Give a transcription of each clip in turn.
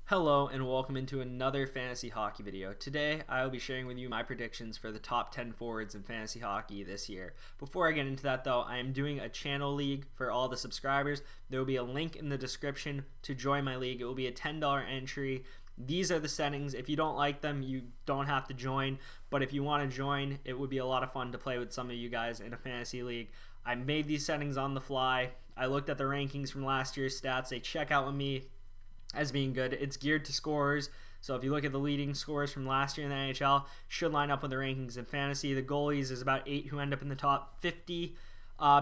Hello and welcome into another fantasy hockey video. Today I will be sharing with you my predictions for the top 10 forwards in fantasy hockey this year. Before I get into that though, I am doing a channel league for all the subscribers. There will be a link in the description to join my league. It will be a $10 entry. These are the settings. If you don't like them, you don't have to join, but if you want to join, it would be a lot of fun to play with some of you guys in a fantasy league. I made these settings on the fly. I looked at the rankings from last year's stats. They check out with me as being good. It's geared to scorers, so if you look at the leading scorers from last year in the NHL, should line up with the rankings in fantasy. The goalies is about 8 who end up in the top 50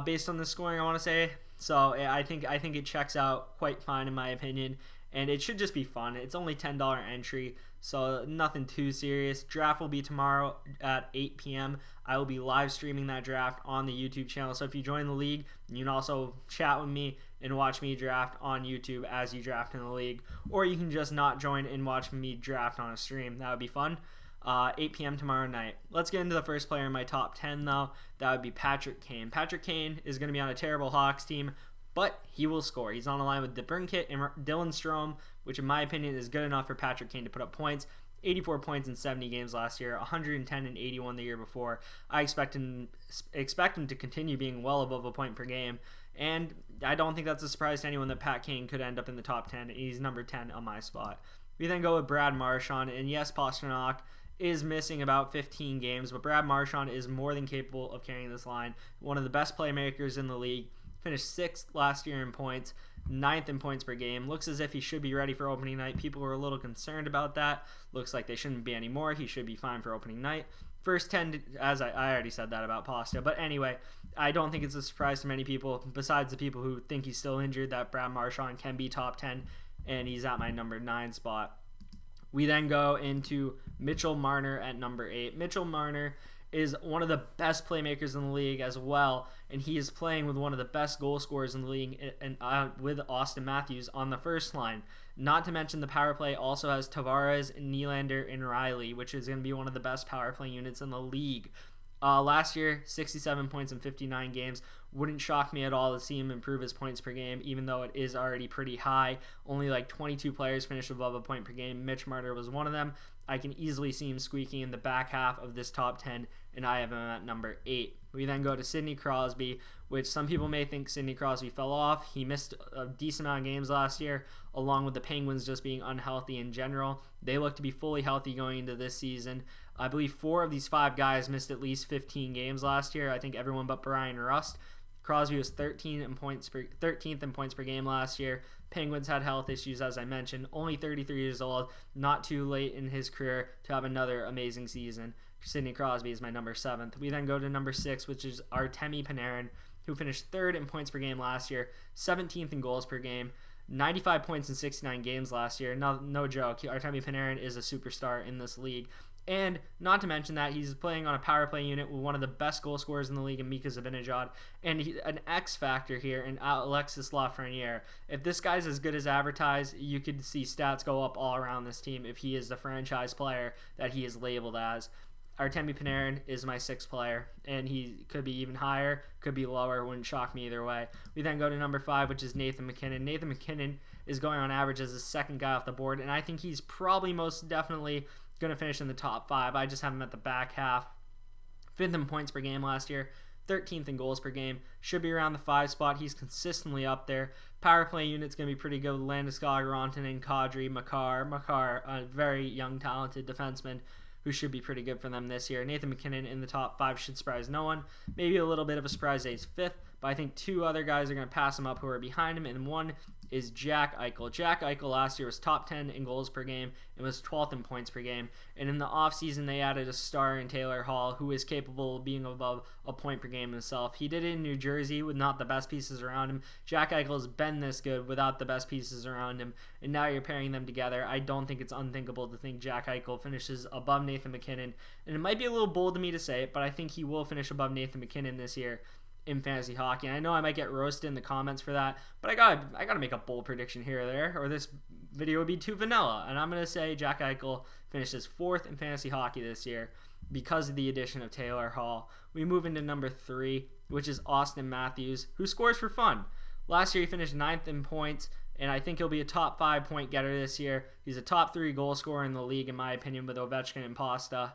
based on the scoring, I want to say. So I think it checks out quite fine in my opinion, and it should just be fun. It's only $10 entry, so nothing too serious. Draft will be tomorrow at 8 p.m. I will be live streaming that draft on the YouTube channel, so if you join the league, you can also chat with me and watch me draft on YouTube as you draft in the league, or you can just not join and watch me draft on a stream. That would be fun. 8 p.m. tomorrow night. Let's get into the first player in my top 10 though. That would be Patrick Kane. Patrick Kane is going to be on a terrible Hawks team, but he will score. He's on a line with DeBrincat and Dylan Strome, which in my opinion is good enough for Patrick Kane to put up points. 84 points in 70 games last year, 110 and 81 the year before. I expect him to continue being well above a point per game, and I don't think that's a surprise to anyone that Pat Kane could end up in the top 10. He's number 10 on my spot. We then go with Brad Marchand, and yes, Pastrnak is missing about 15 games, but Brad Marchand is more than capable of carrying this line. One of the best playmakers in the league. Finished 6th last year in points, 9th in points per game. Looks as if he should be ready for opening night. People were a little concerned about that. Looks like they shouldn't be anymore. He should be fine for opening night. First 10, as I already said that about Pasta. But anyway, I don't think it's a surprise to many people, besides the people who think he's still injured, that Brad Marchand can be top 10, and he's at my number 9 spot. We then go into Mitchell Marner at number 8. Mitchell Marner is one of the best playmakers in the league as well, and he is playing with one of the best goal scorers in the league, and with Austin Matthews on the first line. Not to mention the power play also has Tavares, Nylander, and Riley, which is going to be one of the best power play units in the league. Last year, 67 points in 59 games. Wouldn't shock me at all to see him improve his points per game, even though it is already pretty high. Only like 22 players finished above a point per game. Mitch Marner was one of them. I can easily see him squeaking in the back half of this top 10, and I have him at number 8. We then go to Sidney Crosby, which some people may think Sidney Crosby fell off. He missed a decent amount of games last year, along with the Penguins just being unhealthy in general. They look to be fully healthy going into this season. I believe 4 of these 5 guys missed at least 15 games last year. I think everyone but Brian Rust. Crosby was 13th in points per game last year. Penguins had health issues, as I mentioned. Only 33 years old, not too late in his career to have another amazing season. Sidney Crosby is my number 7th. We then go to number 6, which is Artemi Panarin, who finished 3rd in points per game last year, 17th in goals per game, 95 points in 69 games last year. No joke. Artemi Panarin is a superstar in this league. And not to mention that he's playing on a power play unit with one of the best goal scorers in the league in Mika Zibanejad, and an X factor here in Alexis Lafreniere. If this guy's as good as advertised, you could see stats go up all around this team if he is the franchise player that he is labeled as. Artemi Panarin is my 6th player, and he could be even higher, could be lower, wouldn't shock me either way. We then go to number 5, which is Nathan MacKinnon. Nathan MacKinnon is going on average as the 2nd guy off the board, and I think he's probably most definitely going to finish in the top 5. I just have him at the back half. 5th in points per game last year, 13th in goals per game. Should be around the 5 spot. He's consistently up there. Power play unit's going to be pretty good with Landeskog, Rantanen, Kadri, Makar, a very young, talented defenseman who should be pretty good for them this year. Nathan MacKinnon in the top 5 should surprise no one. Maybe a little bit of a surprise that he's 5th, but I think 2 other guys are going to pass him up who are behind him, and one is Jack Eichel. Jack Eichel last year was top 10 in goals per game and was 12th in points per game. And in the offseason, they added a star in Taylor Hall, who is capable of being above a point per game himself. He did it in New Jersey with not the best pieces around him. Jack Eichel has been this good without the best pieces around him, and now you're pairing them together. I don't think it's unthinkable to think Jack Eichel finishes above Nathan MacKinnon. And it might be a little bold of me to say it, but I think he will finish above Nathan MacKinnon this year in fantasy hockey. And I know I might get roasted in the comments for that, but I gotta make a bold prediction here or there, or this video would be too vanilla. And I'm gonna say Jack Eichel finishes 4th in fantasy hockey this year because of the addition of Taylor Hall. We move into number 3, which is Austin Matthews, who scores for fun. Last year he finished 9th in points and I think he'll be a top 5 point getter this year. He's a top 3 goal scorer in the league, in my opinion, with Ovechkin and Pasta.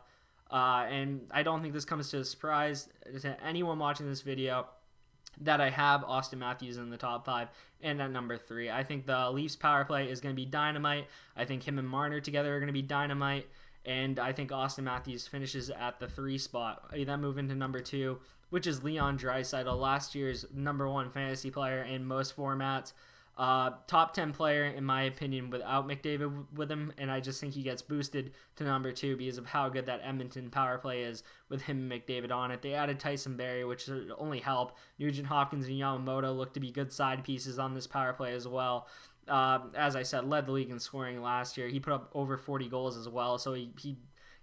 And I don't think this comes to a surprise to anyone watching this video that I have Austin Matthews in the top 5 and at number 3. I think the Leafs power play is going to be dynamite. I think him and Marner together are going to be dynamite. And I think Austin Matthews finishes at the 3 spot. You then move into number 2, which is Leon Draisaitl, last year's number 1 fantasy player in most formats. Top 10 player, in my opinion, without McDavid with him, and I just think he gets boosted to number 2 because of how good that Edmonton power play is with him and McDavid on it. They added Tyson Barrie, which should only help. Nugent Hopkins and Yamamoto look to be good side pieces on this power play as well. As I said, led the league in scoring last year. He put up over 40 goals as well, so he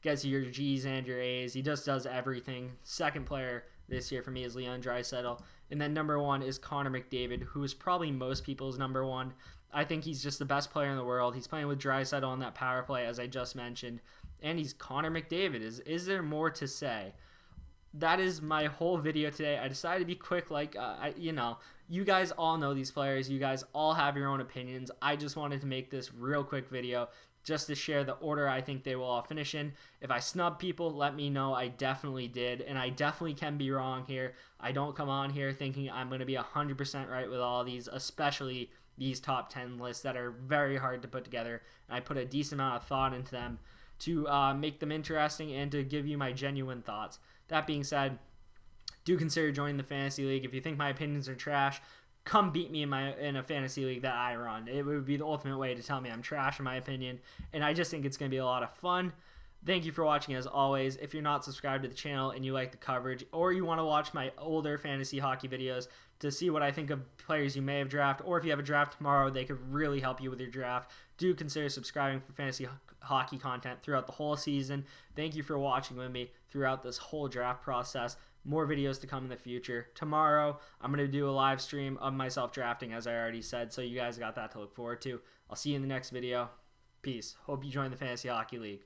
gets your G's and your A's. He just does everything. Second player this year for me is Leon Draisaitl. And then number 1 is Connor McDavid, who is probably most people's number 1. I think he's just the best player in the world. He's playing with Draisaitl on that power play, as I just mentioned. And he's Connor McDavid. Is there more to say? That is my whole video today. I decided to be quick, you guys all know these players. You guys all have your own opinions. I just wanted to make this real quick video just to share the order I think they will all finish in. If I snub people, let me know. I definitely did, and I definitely can be wrong here. I don't come on here thinking I'm going to be 100% right with all these, especially these top 10 lists that are very hard to put together. And I put a decent amount of thought into them to make them interesting and to give you my genuine thoughts. That being said, do consider joining the fantasy league. If you think my opinions are trash, come beat me in a fantasy league that I run. It would be the ultimate way to tell me I'm trash, in my opinion, and I just think it's going to be a lot of fun. Thank you for watching, as always. If you're not subscribed to the channel and you like the coverage, or you want to watch my older fantasy hockey videos to see what I think of players you may have drafted, or if you have a draft tomorrow, they could really help you with your draft, do consider subscribing for fantasy hockey content throughout the whole season. Thank you for watching with me throughout this whole draft process. More videos to come in the future. Tomorrow, I'm going to do a live stream of myself drafting, as I already said, so you guys got that to look forward to. I'll see you in the next video. Peace. Hope you join the Fantasy Hockey League.